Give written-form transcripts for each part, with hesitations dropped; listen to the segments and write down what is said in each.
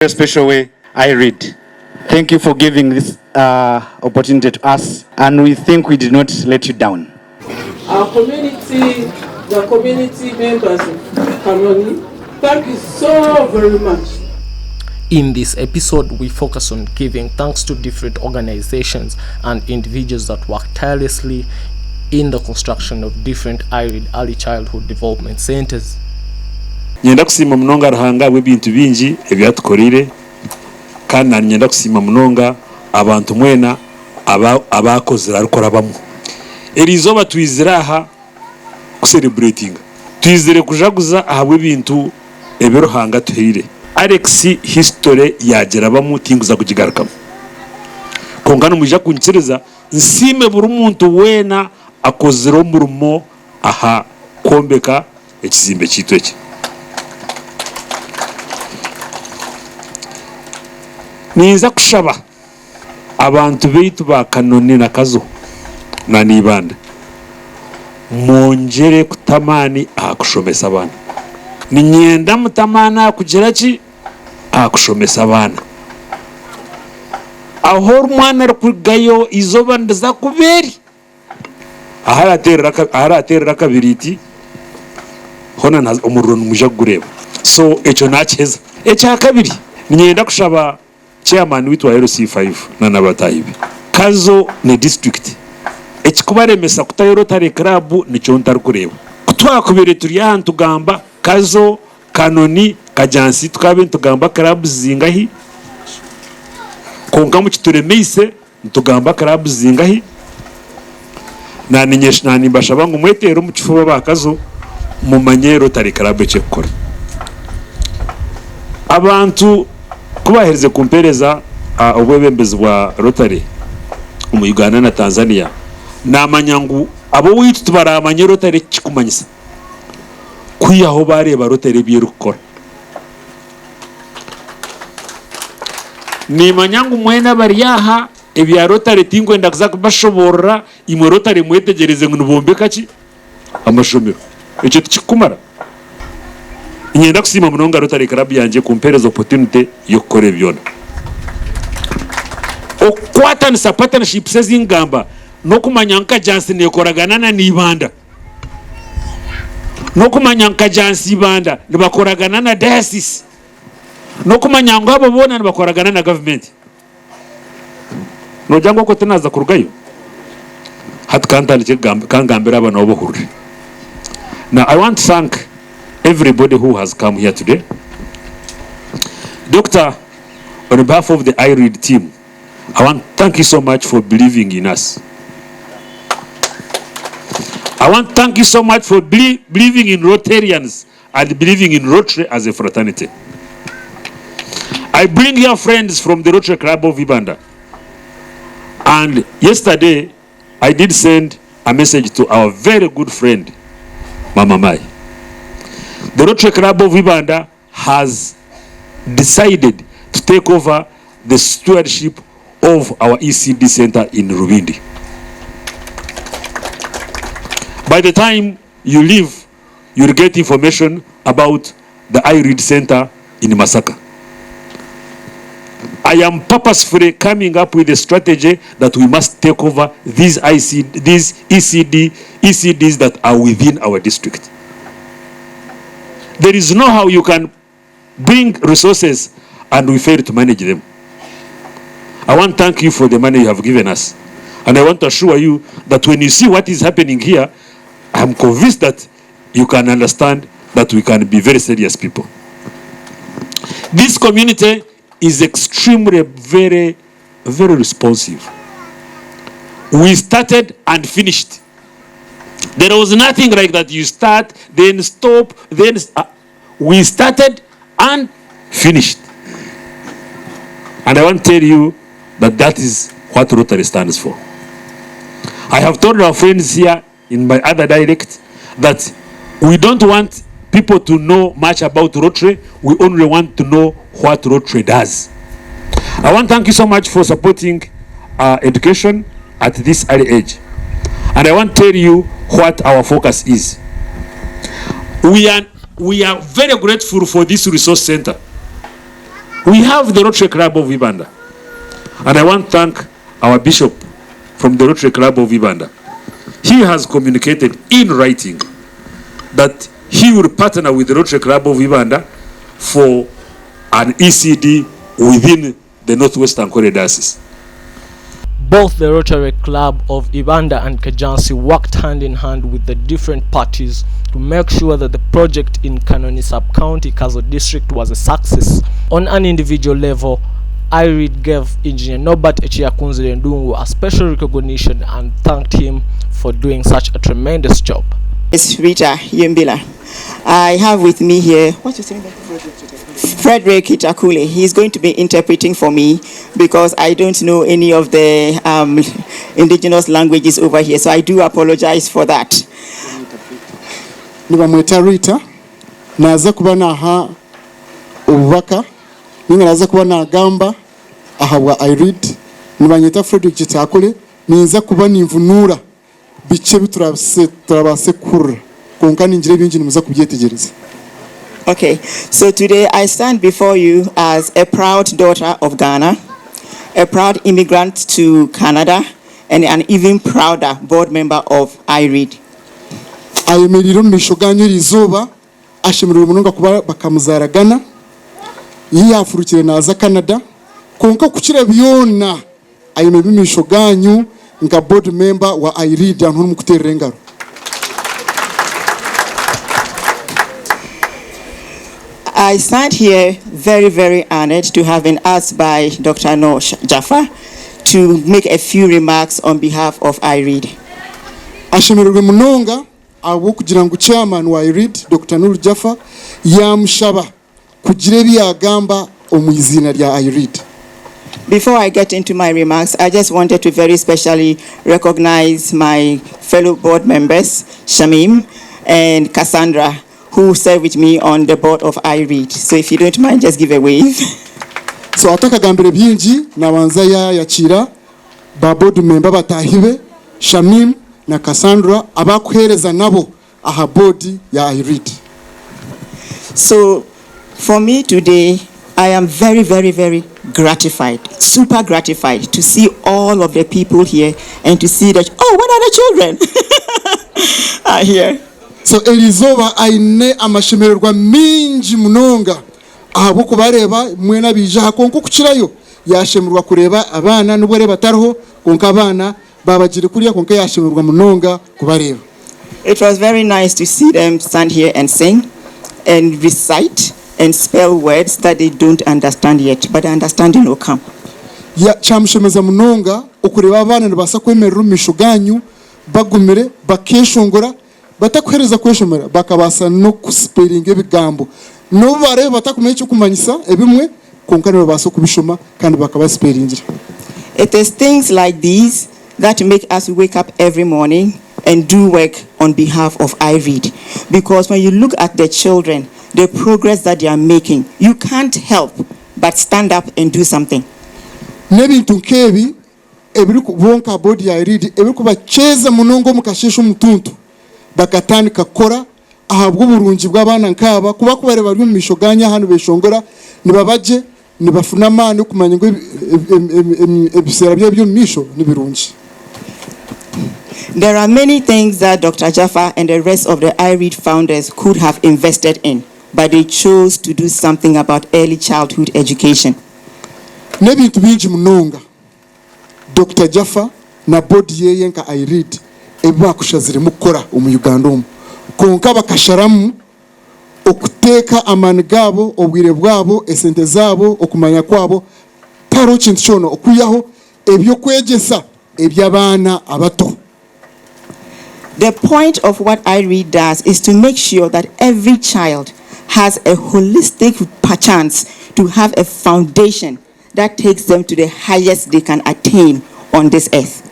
a special way, Iread. Thank you for giving this opportunity to us, and we think we did not let you down. Our community, the community members of Kanoni, thank you so very much. In this episode, we focus on giving thanks to different organizations and individuals that work tirelessly in the construction of different Iread early childhood development centers. Nyenda kusima munonga ruhanga w'ebintu bingi ebyatukorire kandi nyenda kusima munonga abantu mwena abakozera arukora bamwe erizoba twiziraha celebrating twizire kujaguza ahabwe bintu ebiruhanga tuhire Alex history yagera bamutinguza kugigarukamo kongana mujya kunkiriza nsime buri muntu wena akozera umurimo aha kombeka ekizimbe kitweke niza kushaba abantu beitu ba Kanoni na KAZO na nibanda mwongere kutamani akushomesa abana ninyenda mutamana kugira ki akushomesa abana aho umwana rukugayo izoba ndaza kuberi aharaterera kabiriti hona na umuriro muja gureba so echo nakeza echa kabiri ninyenda kushaba chairman witwa RC5 na nabatayibe KAZO ne district ekikubaremesa kutayo Rotary Club nicyo ntari kureba kutwakubere turi ahantu tugamba KAZO Kanoni kajansi tukabe tugamba club zingahi konka mu kituremeise tugamba club zingahi na ninyeshna nimbashaba ngo mwetero mu kifuba ba KAZO mu manyero Rotary Club cyekora abantu kubahereze kumpereza obwebembezi bwa Rotary mu Uganda na Tanzania namanyangu abo witu tubara amanye Rotary kikumanyisa kuyaho bareba Rotary byerukora ni manyangu mwena bariyaha ebya Rotary tingwenda kuza kubashobora imwe Rotary mwetegereze ngo nubombe kaki amashomero icyo tikumara nyenda kusima munonga Rotary Club yanje kumpereza opportunity yo gukora ibyona okwata ni partnership sezingamba no kumanyanka jansi nekoragana na nibanda no kumanyanka jansi ibanda nibakoragana na diocese no kumanyango abo bona nibakoragana na government no jango ko tenaza kurugayo hatkantali kangambira abana bohurure. Now I want to thank everybody who has come here today. Doctor, on behalf of the Iread team, I want to thank you so much for believing in us. I want to thank you so much for believing in Rotarians and believing in Rotary as a fraternity. I bring your friends from the Rotary Club of Ibanda. And yesterday, I did send a message to our very good friend, Mama Mai. The Rotary Club of Ibanda has decided to take over the stewardship of our ECD center in Rubindi. By the time you leave, you'll get information about the Iread center in Masaka. I am purposefully coming up with a strategy that we must take over these ECDs that are within our district. There is no how you can bring resources and we fail to manage them. I want to thank you for the money you have given us. And I want to assure you that when you see what is happening here, I am convinced that you can understand that we can be very serious people. This community is extremely very responsive. We started and finished. There was nothing like that. You start, then stop, then we started and finished. And I want to tell you that that is what Rotary stands for. I have told our friends here in my other dialect that we don't want people to know much about Rotary. We only want to know what Rotary does. I want to thank you so much for supporting education at this early age. And I want to tell you what our focus is. We are very grateful for this resource center. We have the Rotary Club of Ibanda. And I want to thank our bishop from the Rotary Club of Ibanda. He has communicated in writing that he will partner with the Rotary Club of Ibanda for an ECD within the Northwestern Corridor Diocese. Both the Rotary Club of Ibanda and Kajansi worked hand in hand with the different parties to make sure that the project in Kanoni Sub-County, KAZO District was a success. On an individual level, Iread gave Engineer Norbert Echiakunzile Ndungu a special recognition and thanked him for doing such a tremendous job. It's Rita Yumbila. I have with me here, what's your name? Frederick Itakule. He's going to be interpreting for me because I don't know any of the indigenous languages over here, so I do apologize for that. Nibamweta Rita, naza kuba naha ububaka, ninga naza kuba nagamba ahawa Iread, nibanyeta Frederick Itakule, niza kuba nimvunura bice biturabase kurra konka ninjire binji nimuza kubyetegereza. Okay, so today I stand before you as a proud daughter of Ghana, a proud immigrant to Canada, and an even prouder board member of Iread. Ayemeriro mishoganyo rizoba ashemerero munonga kuba bakamuzara Ghana yiyafurukire naza Canada konka kukira byona ayemeriro mishoganyo nka board member wa Iread antu mukuterera engaro. I stand here very, very honored to have been asked by Dr. Nosh Jaffa to make a few remarks on behalf of Iread. Ashemererwe munonga abo kugira ngo chairman wa Iread Dr. Nosh Jaffa yamushaba kugira byagamba omuzina lya Iread. Before I get into my remarks, I just wanted to very specially recognize my fellow board members, Shamim and Cassandra, who serve with me on the board of Iread. So if you don't mind, just give a wave. So ataka gambere byinji nabanza yachira ba board member batahibe Shamim na Cassandra abakuhereza nabo aha board ya Iread. So for me today, I am very, very, very gratified, super gratified to see all of the people here and to see that, oh, what are the children are here. So Elizoba aine amashemererwa minji munonga abo kubareba mwena bija konko kuchirayo yashemerwa kureba abana nubwo batariho konka abana babagire kuriya konka yashemerwa munonga kubareba. It was very nice to see them stand here and sing and recite and spell words that they don't understand yet, but the understanding will come. Ya chamshemeza munonga okureba abana nibasa kwemerera mishuganyu bagumire bakeshongora batakuhereza kweshomera bakabasa no kuspellinga ebigambo no bare batakumenya cyo kumanyisa ebimwe konka ne baso kubishoma kandi bakabaspellingira. It is things like these that make us wake up every morning and do work on behalf of Iread, because when you look at the children, the progress that they are making, you can't help but stand up and do something. Nebintu nkebi ebiri kubonka body ya Iread ebiri kubacheza munongo mukashesho mutuntu bakatani kakora ahabwo burungi bw'abana nkaba kuba kubare bari mu mishoganya hano beshongora nibabaje nibafuna amani kumanya ngo ebisera byo misho nibirungi. There are many things that Dr. Jaffa and the rest of the Iread founders could have invested in, but they chose to do something about early childhood education. Nebintu bingi munonga Dr. Jaffa na body yeye nka Iread ebakushazire mukora mu Uganda konka bakasharamu okuteka amani gabo obwire bwabo esente zabo okumanya kwabo taro kintu kyono okuyaho ebyo kwegesa ebyabana abato. The point of what Iread does is to make sure that every child has a holistic chance to have a foundation that takes them to the highest they can attain on this earth.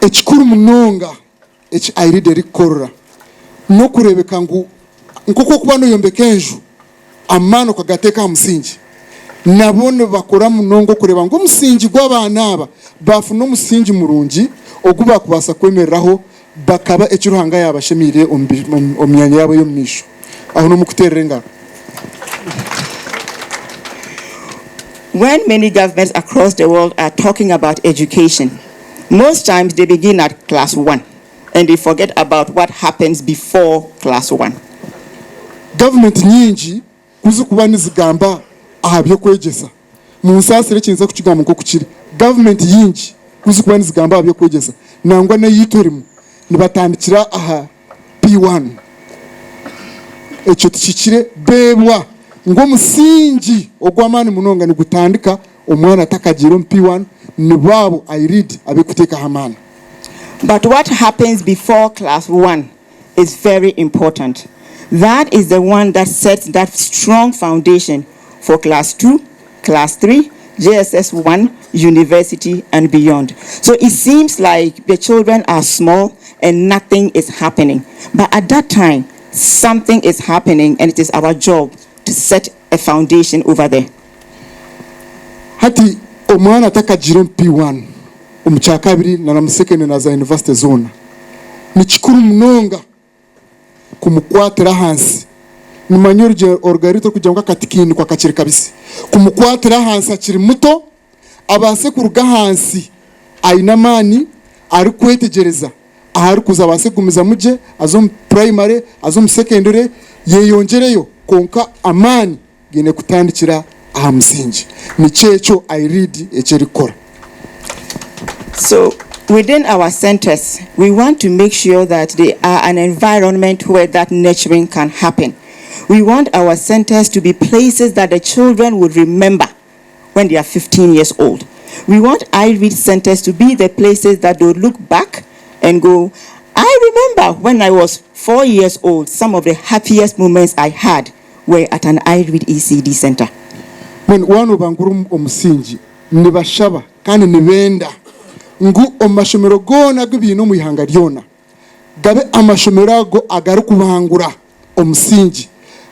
Ekikuru munonga eki Iread erikora no kurebeka ngu nkoko kubano yombekenju amano kagateka musingi nabone bakora munongo kureba ngo musingi gw'abana aba bafuna musingi murungi oguba kubasa kwemereraho bakaba ekiruhanga yabashemire omyanya yabo yomisho aho no mukuterera engaro. When many governments across the world are talking about education, most times they begin at class 1 and they forget about what happens before class 1. Government nyingi kuzi kuba nizigamba ahabyo kwegesa mu nsasire kinza kukigamba nko kukiri government yingi kuzi kuba nizigamba ahabyo kwegesa nangwa na yitorimu nibatandikira aha P1 ekyo tikikire bebwa ngo musingi ogwamani munonga ni gutandika omwana atakagiro P1 ni babo Iread abekuteka hamana. But what happens before class 1 is very important. That is the one that sets that strong foundation for class 2, class 3, JSS 1, university, and beyond. So it seems like the children are small and nothing is happening. But at that time, something is happening, and it is our job to set a foundation over there. Hati omwana atakagiro P1 omukyakabiri na namusekene na za university zone ni kikuru munonga kumukwatira hansi nimanyurije orgarito kujya katikini kwa kaciri kabisi kumukwatira hansi akiri muto abase kuruga hansi ainamani ari kwetegereza ahari kuza abase gumiza muje azo primary azo secondary yeyongereyo konka amani gene kutandikira aha musingi ni cyecho Iread echerikora. So within our centers, we want to make sure that they are an environment where that nurturing can happen. We want our centers to be places that the children would remember when they are 15 years old. We want Iread centers to be the places that they would look back and go, I remember when I was 4 years old, some of the happiest moments I had were at an Iread ECD center. When one of Angurum Omsinji, Nibashaba, Kan Nivenda, Ngu Omashomero gona gubino muihanga ryona. Gabe amashomero go agarukubangura omusingi.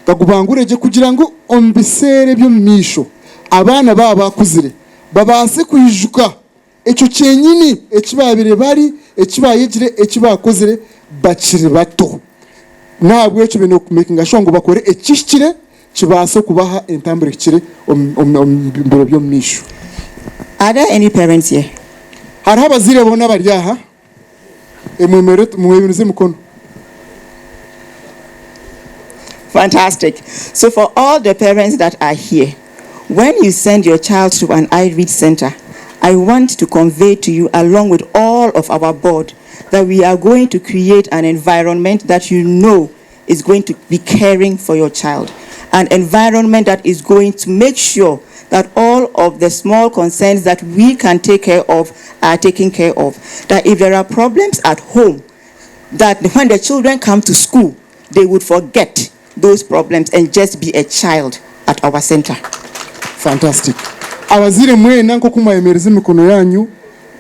Gakubangure je kugira ngo ombisere byo misho. Abana baba kuzire babase kuyijuka echo cyenyini ekibabire bari ekibayegire ekibakozire bakiri bato. Nabwo echo bino kumakinga shongo bakore ekishikire kibase kubaha entambire kire ombiro byo misho. Are there any parents here? Harabazire bona baryaha muhebinuze mukono. Fantastic. So for all the parents that are here, when you send your child to an Iread center, I want to convey to you, along with all of our board, that we are going to create an environment that you know is going to be caring for your child. An environment that is going to make sure that all of the small concerns that we can take care of are taken care of. That if there are problems at home, that when the children come to school, they would forget those problems and just be a child at our center. Fantastic. Abazire mwena nko kumayemereza mikono yanyu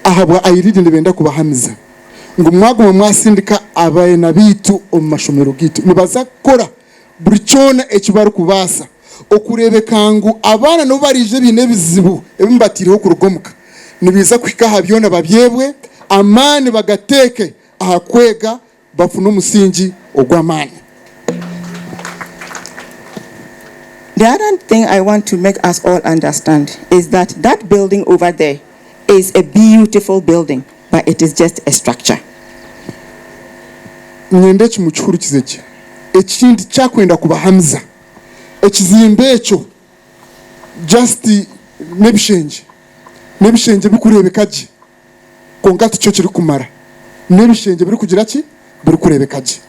ahabwa Iread ndibenda kubahamiza. Ngo mwago mwasindika abaye nabitu omashomero gitu. Nibaza kora buri cyona ekibaru kubasa. Okurebekangu abana no barije bine bizibu ebimbatiriho kurugomuka nibiza kwika habyona babyebwe amani bagateke ahakwega bafuno musingi ogwamani. The other thing I want to make us all understand is that that building over there is a beautiful building, but it is just a structure. Nyende chimuchuru kizeje ekindi kyakwenda kubahamiza ekizimbe ekyo just nebishenje bikurebekaje konka cyo kiri kumara nebishenje biri kugira ki biri kurebekaje.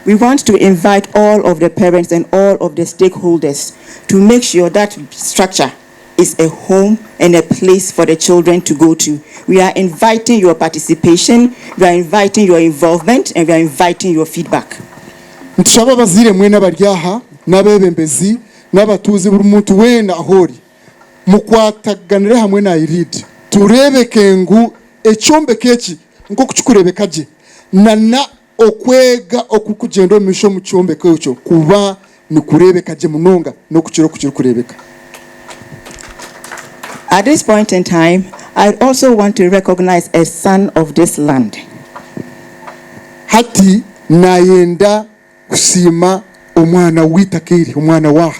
We want to invite all of the parents and all of the stakeholders to make sure that structure is a home and a place for the children to go to. We are inviting your participation, we are inviting your involvement, and we are inviting your feedback. Ntshaba bazire mwena baryaha nabebembezi nabatuzi buri muntu wenda ahori mukwataganire hamwe na Iread turebeke ngu ecyombe keki nko kukurebekaje nana okwega okukugendo misho mu cyombe kwecho kuba ni kurebekaje munonga no kukiro kurebeka. At this point in time, I also want to recognize a son of this land. Hati nayenda kusima omwana witakiri omwana wa.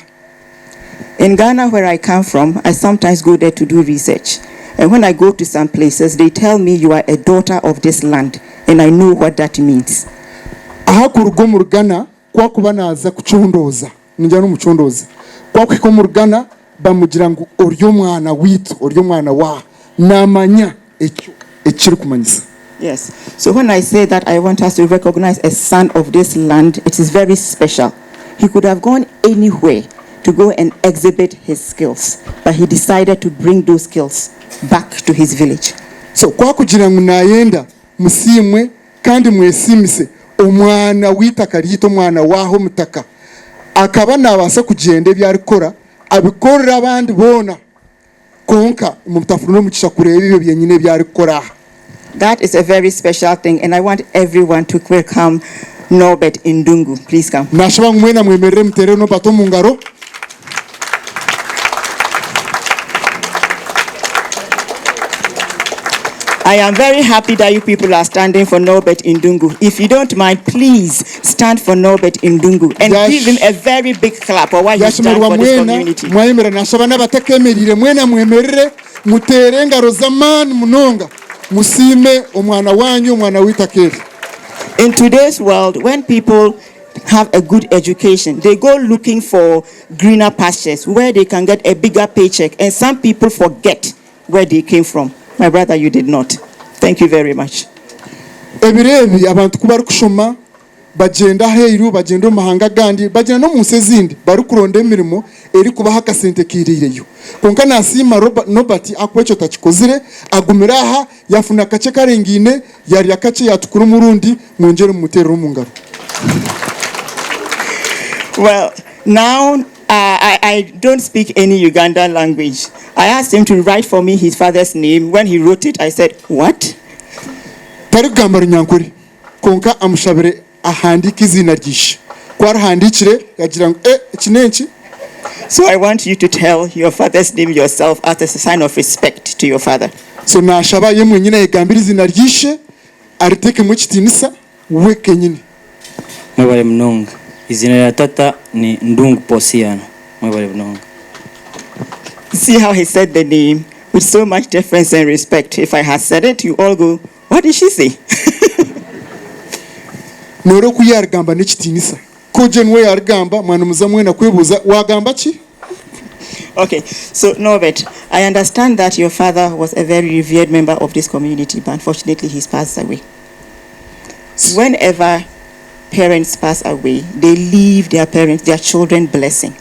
In Ghana, where I come from, I sometimes go there to do research. And when I go to some places, they tell me you are a daughter of this land. And I know what that means. Ahakurugo mu Ghana kwa kuba naza kuchondoza njya no muchondoza kwa kwiko mu Ghana bamugira ngo oryo mwana witu oryo mwana wa namanya ekyo ekiri kumanyisa. Yes. So when I say that I want us to recognize a son of this land, it is very special. He could have gone anywhere to go and exhibit his skills, but he decided to bring those skills back to his village. So kwa kugira ngo nayenda musimwe kandi mwesimise omwana witaka rito mwana waho mutaka akaba nabasa kugenda byarikora abikorera abandi bona konka mumutafuru no mukisha kureba ibyo byenyine byarikora. That is a very special thing, and I want everyone to welcome Norbert Indungu. Please come. Nashaba mwena mwemerere mutere no bato mungaro. I am very happy that you people are standing for Norbert Indungu. If you don't mind, please stand for Norbert Indungu and give him a very big clap for what he's done for this community. Mwemera nashaba nabatekemerire mwena mwemerere mutere ngaro zamani munonga musime omwana wanyu omwana witakere. In today's world, when people have a good education, they go looking for greener pastures where they can get a bigger paycheck, and some people forget where they came from. My brother, you did not. Thank you very much. Ebirebi abantu kubaru kushoma bagenda heiru bagenda mahanga gandi bagenda no musezindi bari kuronda emirimo eri kuba hakasente kirireyo konka nasima Nobert akwecho tachikozire agumiraha yafuna kache karengine yari yakache yatukuru murundi mwongere mutero mungaro. Well, now I don't speak any Ugandan language. I asked him to write for me his father's name. When he wrote it, I said, what? Tarigambara nyankuri konka amushabire ahandika izina ryishe kwarahandikire yagira ngo kinenki. So I want you to tell your father's name yourself as a sign of respect to your father. So nashaba yemwe nyine yegambira izina ryishe ariteke mu kitinisa we kenyine. Mwebale mnonga izina ya tata ni Ndungu Posiano. Mwebale mnonga. See how he said the name with so much deference and respect. If I had said it, you all go, what did she say? Noro kuyargamba nekitinisa ko jenwe yargamba mwana muzamwe na kwebuza wagamba ki. Okay, so Norbert, I understand that your father was a very revered member of this community, but unfortunately he's passed away. Whenever parents pass away, they leave their children blessing.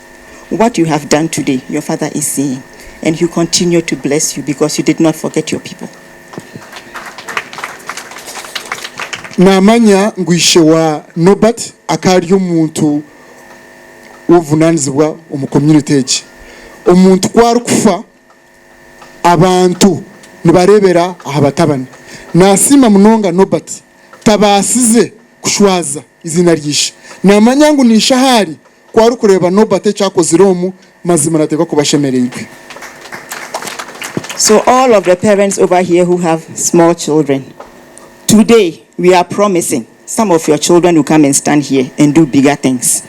What you have done today, your father is seeing, and he continue to bless you because you did not forget your people. Namanya ngwishe wa Norbert akari omuntu wovunanizibwa omu community egi omuntu kwari kufa abantu nibarebera ahabatabani nasima munonga Norbert tabasize kushwaza izina ryishe namanya ngo nishahari kwari kureba Norbert cyakoziromu mazima nateka kubashemererwe. So all of the parents over here who have small children, today we are promising some of your children will come and stand here and do bigger things.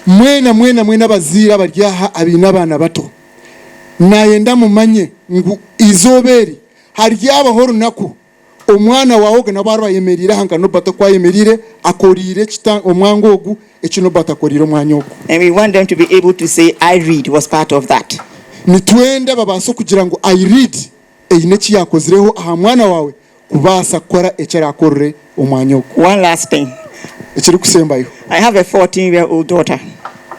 Mwena bazira baryaha abina bana bato nayenda mumanye ngu izoberi haryaba horu nako omwana wawe na barwa yemerira hanga Norbert kwa yemerire akorire kita omwango ogu eki Norbert akorire omwanyogo. And we want them to be able to say Iread was part of that. Nitwenda babaso kugira ngo Iread eineki yakozireho aha mwana wawe kubasa kora echara akorre omwanyogo. One last thing. Ekiri kusembayo. I have a 14-year-old daughter.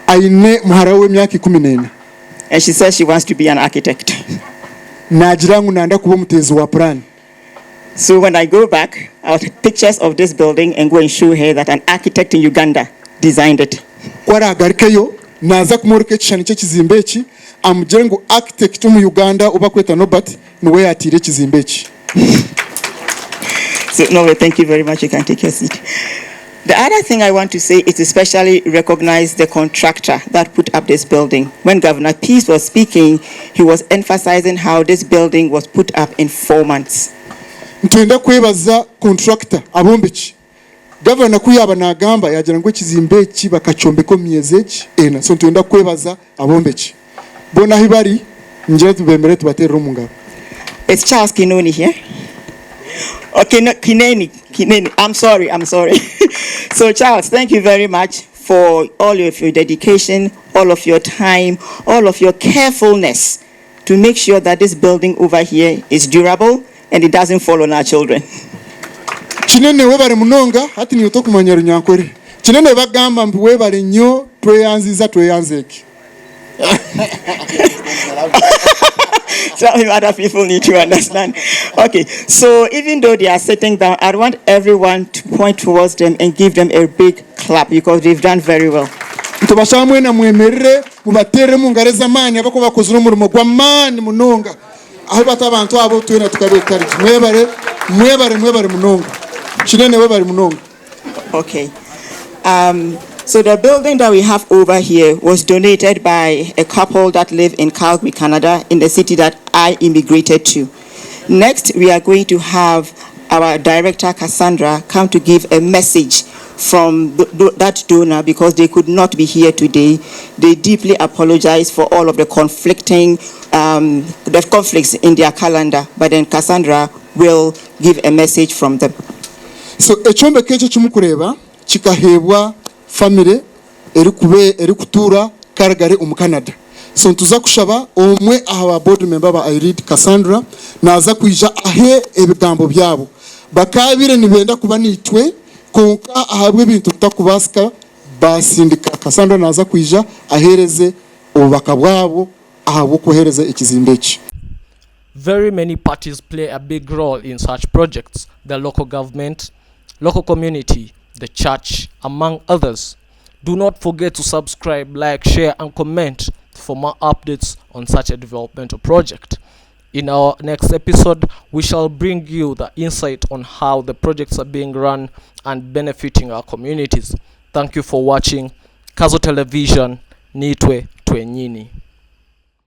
Aine muharawe myaka 14. And she says she wants to be an architect. Nagira ngo nanda kuba mutezi wa plan. So when I go back, I'll take pictures of this building and go and show her that an architect in Uganda designed it. Kwara garikeyo naza kumurika ekishani cy'ekizimbe eki amujengo architect mu Uganda ubakweta Norbert niwe yatire ekizimbe eki. So no, thank you very much. You can take your seat. The other thing I want to say is to especially recognize the contractor that put up this building. When Governor Peace was speaking, he was emphasizing how this building was put up in 4 months. Ntwenda kwebaza contractor abombeki. Governor kuyaba nagamba yagira ngo ekizimbe eki bakachombeko myezi eki ena. So ntwenda kwebaza abombeki. bona hibari njere tubembere tubatere rumungabo. Is Charles Kinoni here? Okay, no, Kineni. I'm sorry. So Charles, thank you very much for all of your dedication, all of your time, all of your carefulness to make sure that this building over here is durable and it doesn't fall on our children. Chinene webare munonga hati ni utoku manyaru nyankori. Chinene bagamba mbu webare nyo tweyanziza tweyanzeki. Some other people need to understand. Okay, so even though they are sitting down, I want everyone to point towards them and give them a big clap because they've done very well. Ntubashamwe na mwemerere mubatere mungareza mani abako bakoze umurimo gwa mani munonga. Aho batabantu abo twena tukabekari. Mwebare munonga. Chinene webare munonga. Okay. So the building that we have over here was donated by a couple that live in Calgary, Canada, in the city that I immigrated to. Next, we are going to have our director, Cassandra, come to give a message from that donor because they could not be here today. They deeply apologize for all of the conflicts in their calendar, but then Cassandra will give a message from them. So, echombe keche chumukureba, chikahebwa family eri kutura Calgary Canada. So ntuza kushaba omwe aha board member ba Iread Cassandra naza kuija ahe ebigambo byabo bakabire nibenda kuba nitwe konka ahabwe bintu tutakubasika basindika Cassandra naza kuija ahereze obubaka bwabo ahabo kohereza ekizimbe eki. Very many parties play a big role in such projects: the local government, local community, the church, among others. Do not forget to subscribe, like, share and comment for more updates on such a developmental project. In our next episode, we shall bring you the insight on how the projects are being run and benefiting our communities. Thank you for watching KAZO Television, Nitwe Twenyini.